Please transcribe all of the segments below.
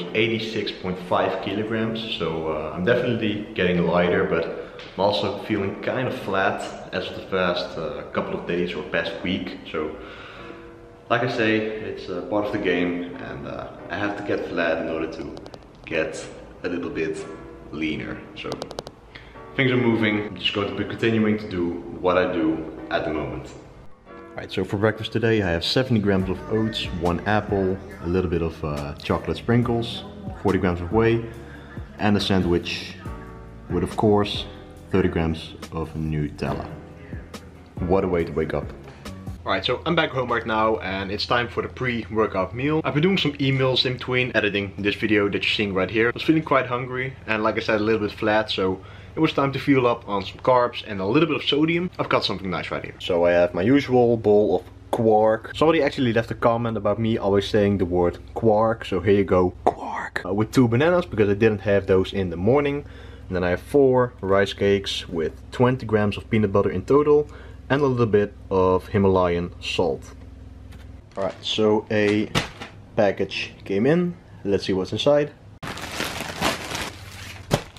was 86.5 kilograms, so I'm definitely getting lighter, but I'm also feeling kind of flat as of the past couple of days or past week. So like I say, it's part of the game, and I have to get flat in order to get a little bit leaner. So things are moving. I'm just going to be continuing to do what I do at the moment. Alright, so for breakfast today I have 70 grams of oats, 1 apple, a little bit of chocolate sprinkles, 40 grams of whey, and a sandwich with, of course, 30 grams of Nutella. What a way to wake up. Alright, so I'm back home right now and it's time for the pre-workout meal. I've been doing some emails in between editing this video that you're seeing right here. I was feeling quite hungry and, like I said, a little bit flat, so it was time to fuel up on some carbs and a little bit of sodium. I've got something nice right here. So I have my usual bowl of quark. Somebody actually left a comment about me always saying the word quark, so here you go, quark. With 2 bananas because I didn't have those in the morning. And then I have 4 rice cakes with 20 grams of peanut butter in total and a little bit of Himalayan salt. Alright, so a package came in. Let's see what's inside.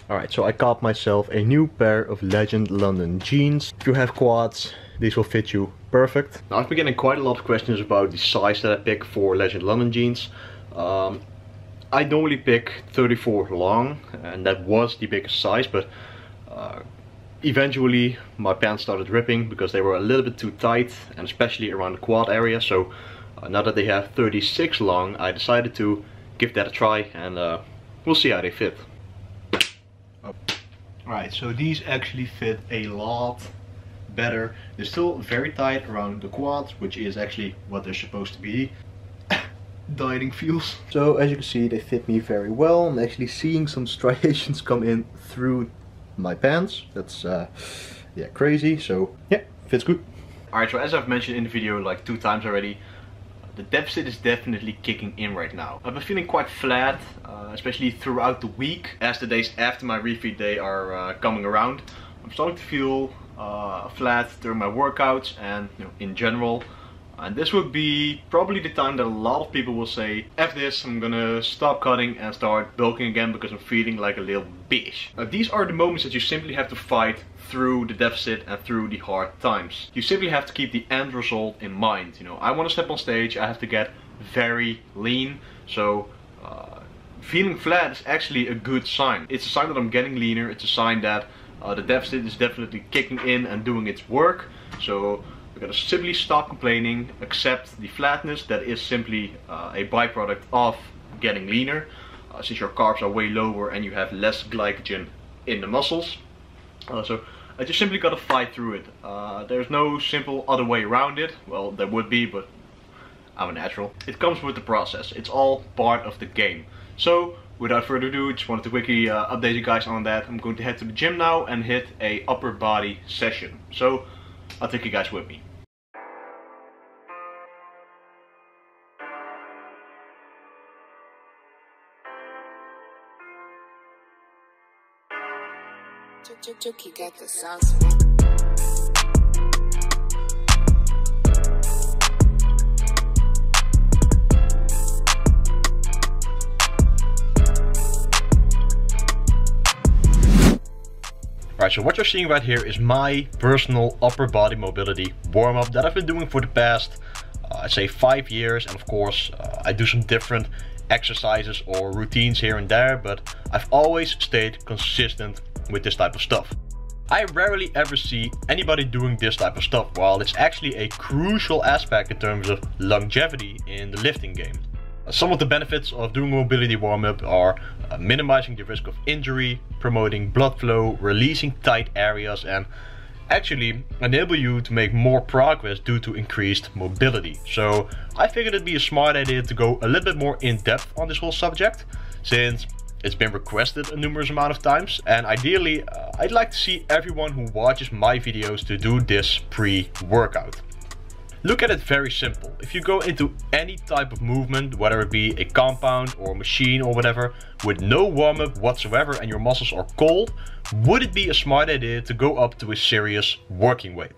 Alright, so I got myself a new pair of Legend London jeans. If you have quads, these will fit you perfect. Now I've been getting quite a lot of questions about the size that I pick for Legend London jeans. I normally pick 34 long, and that was the biggest size, but eventually my pants started ripping because they were a little bit too tight, and especially around the quad area. So now that they have 36 long, I decided to give that a try, and we'll see how they fit. Alright, so these actually fit a lot better. They're still very tight around the quads, which is actually what they're supposed to be. Dieting feels. So as you can see, they fit me very well. I'm actually seeing some striations come in through my pants. That's yeah, crazy. So yeah, fits good. Alright, so as I've mentioned in the video like 2 times already, the deficit is definitely kicking in right now. I've been feeling quite flat, especially throughout the week. As the days after my refeed day are coming around, I'm starting to feel flat during my workouts and, you know, in general. And this would be probably the time that a lot of people will say, F this, I'm gonna stop cutting and start bulking again because I'm feeling like a little bitch. These are the moments that you simply have to fight through the deficit and through the hard times. You simply have to keep the end result in mind. You know, I want to step on stage, I have to get very lean. So feeling flat is actually a good sign. It's a sign that I'm getting leaner. It's a sign that the deficit is definitely kicking in and doing its work. So we gotta simply stop complaining, accept the flatness that is simply a byproduct of getting leaner, since your carbs are way lower and you have less glycogen in the muscles. So I just simply gotta fight through it. There's no simple other way around it. Well, there would be, but I'm a natural. It comes with the process. It's all part of the game. So without further ado, just wanted to quickly update you guys on that. I'm going to head to the gym now and hit a upper body session. So I'll take you guys with me. Chuki got the sauce. Alright, so what you're seeing right here is my personal upper body mobility warm-up that I've been doing for the past, I'd say 5 years. And of course, I do some different exercises or routines here and there, but I've always stayed consistent with this type of stuff. I rarely ever see anybody doing this type of stuff, while it's actually a crucial aspect in terms of longevity in the lifting game. Some of the benefits of doing a mobility warm-up are minimizing the risk of injury, promoting blood flow, releasing tight areas, and actually enable you to make more progress due to increased mobility. So I figured it'd be a smart idea to go a little bit more in depth on this whole subject, since it's been requested a numerous amount of times, and ideally I'd like to see everyone who watches my videos to do this pre-workout. Look at it very simple. If you go into any type of movement, whether it be a compound or machine or whatever, with no warm-up whatsoever and your muscles are cold, would it be a smart idea to go up to a serious working weight?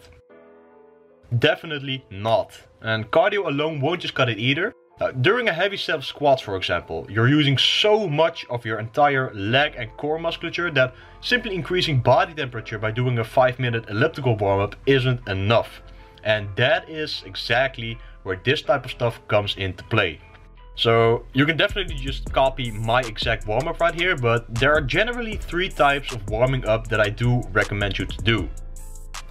Definitely not. And cardio alone won't just cut it either. During a heavy set of squats, for example, you're using so much of your entire leg and core musculature that simply increasing body temperature by doing a 5-minute elliptical warm-up isn't enough. And that is exactly where this type of stuff comes into play. So you can definitely just copy my exact warm-up right here, but there are generally 3 types of warming up that I do recommend you to do.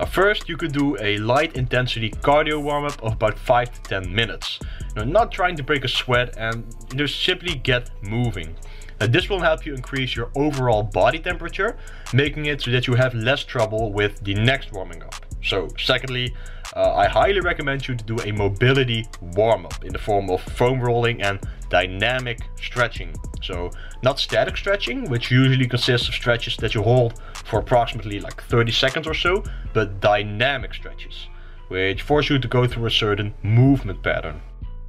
First, you could do a light intensity cardio warm-up of about 5 to 10 minutes. Not trying to break a sweat, and just simply get moving. This will help you increase your overall body temperature, making it so that you have less trouble with the next warming up. So secondly, I highly recommend you to do a mobility warm-up in the form of foam rolling and dynamic stretching. So not static stretching, which usually consists of stretches that you hold for approximately like 30 seconds or so, but dynamic stretches, which force you to go through a certain movement pattern.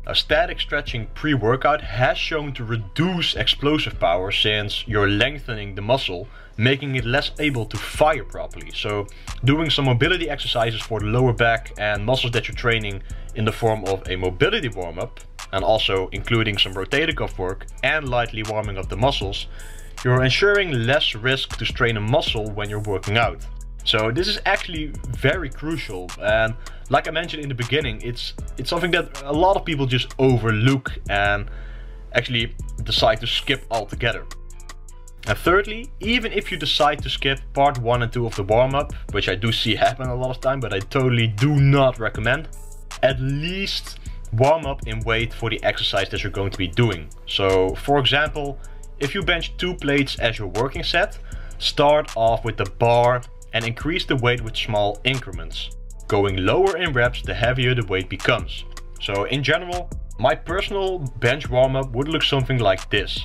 A static stretching pre-workout has shown to reduce explosive power since you're lengthening the muscle, making it less able to fire properly. So doing some mobility exercises for the lower back and muscles that you're training in the form of a mobility warm-up, and also including some rotator cuff work and lightly warming up the muscles, you're ensuring less risk to strain a muscle when you're working out. So this is actually very crucial, and like I mentioned in the beginning, it's something that a lot of people just overlook and actually decide to skip altogether. And thirdly, even if you decide to skip part 1 and 2 of the warm-up, which I do see happen a lot of time, but I totally do not recommend, at least warm up in weight for the exercise that you're going to be doing. So for example, if you bench 2 plates as your working set, start off with the bar and increase the weight with small increments. Going lower in reps, the heavier the weight becomes. So in general, my personal bench warm-up would look something like this.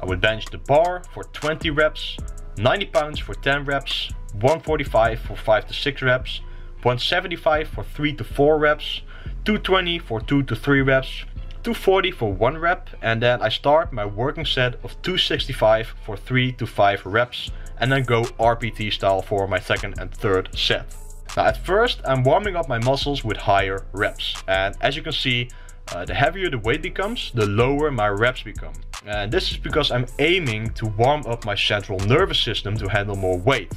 I would bench the bar for 20 reps, 90 pounds for 10 reps, 145 for 5 to 6 reps, 175 for 3 to 4 reps, 220 for 2 to 3 reps, 240 for 1 rep, and then I start my working set of 265 for 3 to 5 reps, and then go RPT style for my second and third set. Now at first I'm warming up my muscles with higher reps, and as you can see, the heavier the weight becomes, the lower my reps become. And this is because I'm aiming to warm up my central nervous system to handle more weight,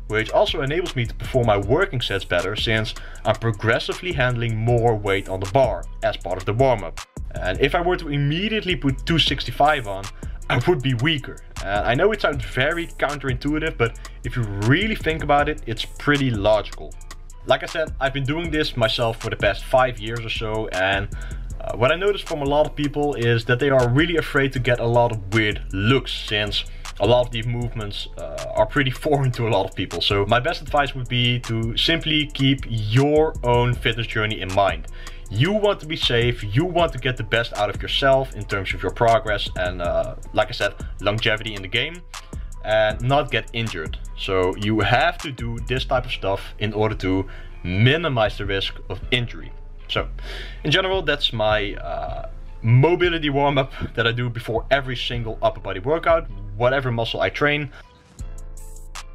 which also enables me to perform my working sets better since I'm progressively handling more weight on the bar as part of the warm-up. And if I were to immediately put 265 on, I would be weaker. And I know it sounds very counterintuitive, but if you really think about it, it's pretty logical. Like I said, I've been doing this myself for the past 5 years or so, and what I noticed from a lot of people is that they are really afraid to get a lot of weird looks, since a lot of these movements are pretty foreign to a lot of people. So my best advice would be to simply keep your own fitness journey in mind. You want to be safe, you want to get the best out of yourself in terms of your progress and like I said, longevity in the game, and not get injured. So you have to do this type of stuff in order to minimize the risk of injury. So in general, that's my mobility warm-up that I do before every single upper body workout, whatever muscle I train.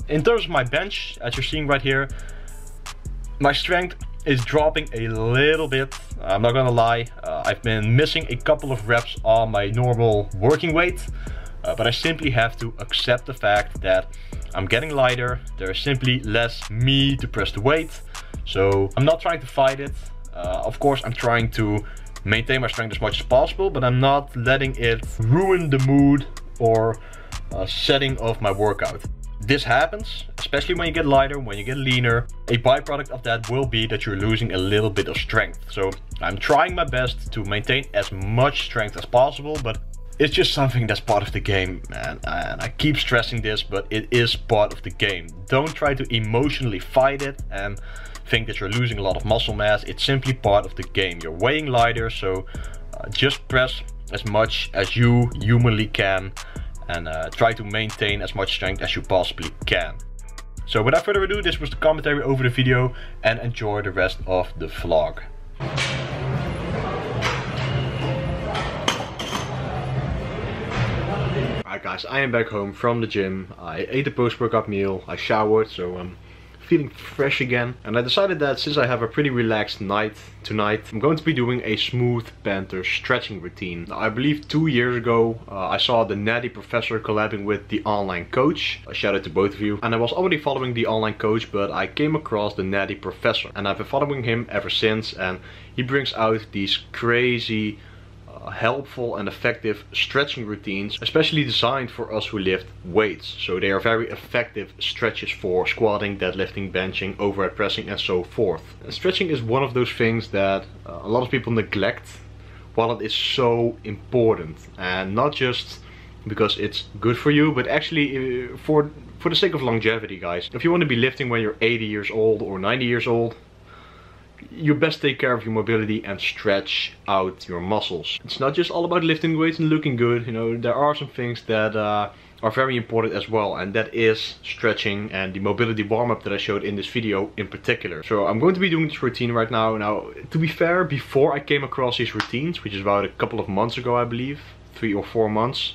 In terms of my bench, as you're seeing right here, my strength is dropping a little bit. I'm not gonna lie, I've been missing a couple of reps on my normal working weight, but I simply have to accept the fact that I'm getting lighter. There's simply less me to press the weight, so I'm not trying to fight it. Of course, I'm trying to maintain my strength as much as possible, but I'm not letting it ruin the mood or setting of my workout. This happens, especially when you get lighter, when you get leaner. A byproduct of that will be that you're losing a little bit of strength. So I'm trying my best to maintain as much strength as possible, but it's just something that's part of the game, man. And I keep stressing this, but it is part of the game. Don't try to emotionally fight it and think that you're losing a lot of muscle mass. It's simply part of the game. You're weighing lighter, so just press as much as you humanly can and try to maintain as much strength as you possibly can. So without further ado, this was the commentary over the video, and enjoy the rest of the vlog. Alright guys, I am back home from the gym. I ate a post-workout meal, I showered, so I'm feeling fresh again. And I decided that since I have a pretty relaxed night tonight, I'm going to be doing a smooth panther stretching routine. Now, I believe 2 years ago I saw TheNattyProfessor collabing with the online coach. A shout out to both of you. And I was already following the online coach, but I came across TheNattyProfessor, and I've been following him ever since, and he brings out these crazy helpful and effective stretching routines, especially designed for us who lift weights. So they are very effective stretches for squatting, deadlifting, benching, overhead pressing and so forth. And stretching is one of those things that a lot of people neglect, while it is so important. And not just because it's good for you, but actually for the sake of longevity, guys. If you want to be lifting when you're 80 years old or 90 years old, you best take care of your mobility and stretch out your muscles. It's not just all about lifting weights and looking good, you know, there are some things that are very important as well, and that is stretching and the mobility warm-up that I showed in this video in particular. So I'm going to be doing this routine right now. Now, to be fair, before I came across these routines, which is about a couple of months ago I believe, 3 or 4 months,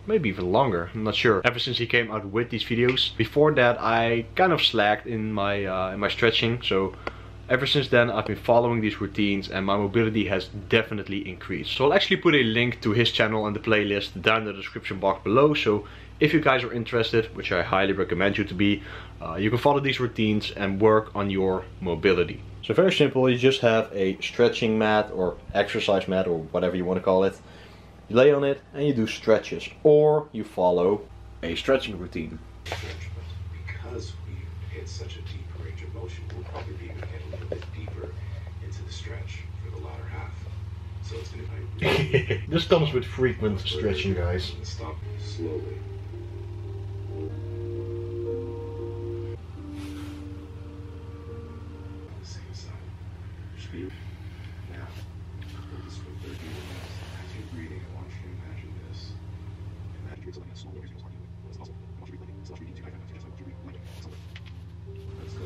maybe even longer, I'm not sure, ever since he came out with these videos. Before that I kind of slacked in my stretching, so ever since then I've been following these routines and my mobility has definitely increased. So I'll actually put a link to his channel and the playlist down in the description box below, so if you guys are interested, which I highly recommend you to be, you can follow these routines and work on your mobility. So very simple, you just have a stretching mat or exercise mat or whatever you want to call it. You lay on it and you do stretches, or you follow a stretching routine. Because we hit such a deep range of motion, we'll probably be able to get a little bit deeper into the stretch for the latter half. So it's going to be This comes with frequent stretching, guys. Stop slowly. On the same side. Speed. Now, hold this for 30 minutes. As you're breathing, I want you to imagine this. Imagine you're something that's slow. It's also, I want you to be let's go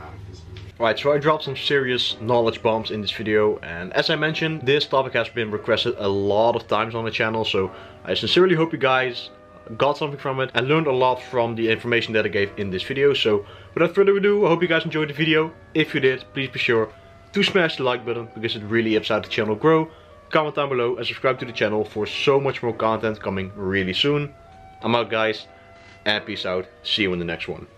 out of this movie. Right, so I dropped some serious knowledge bombs in this video, and as I mentioned, this topic has been requested a lot of times on the channel, so I sincerely hope you guys got something from it and learned a lot from the information that I gave in this video. So without further ado, I hope you guys enjoyed the video. If you did, please be sure to smash the like button, because it really helps out the channel grow. Comment down below and subscribe to the channel for so much more content coming really soon. I'm out, guys, and peace out. See you in the next one.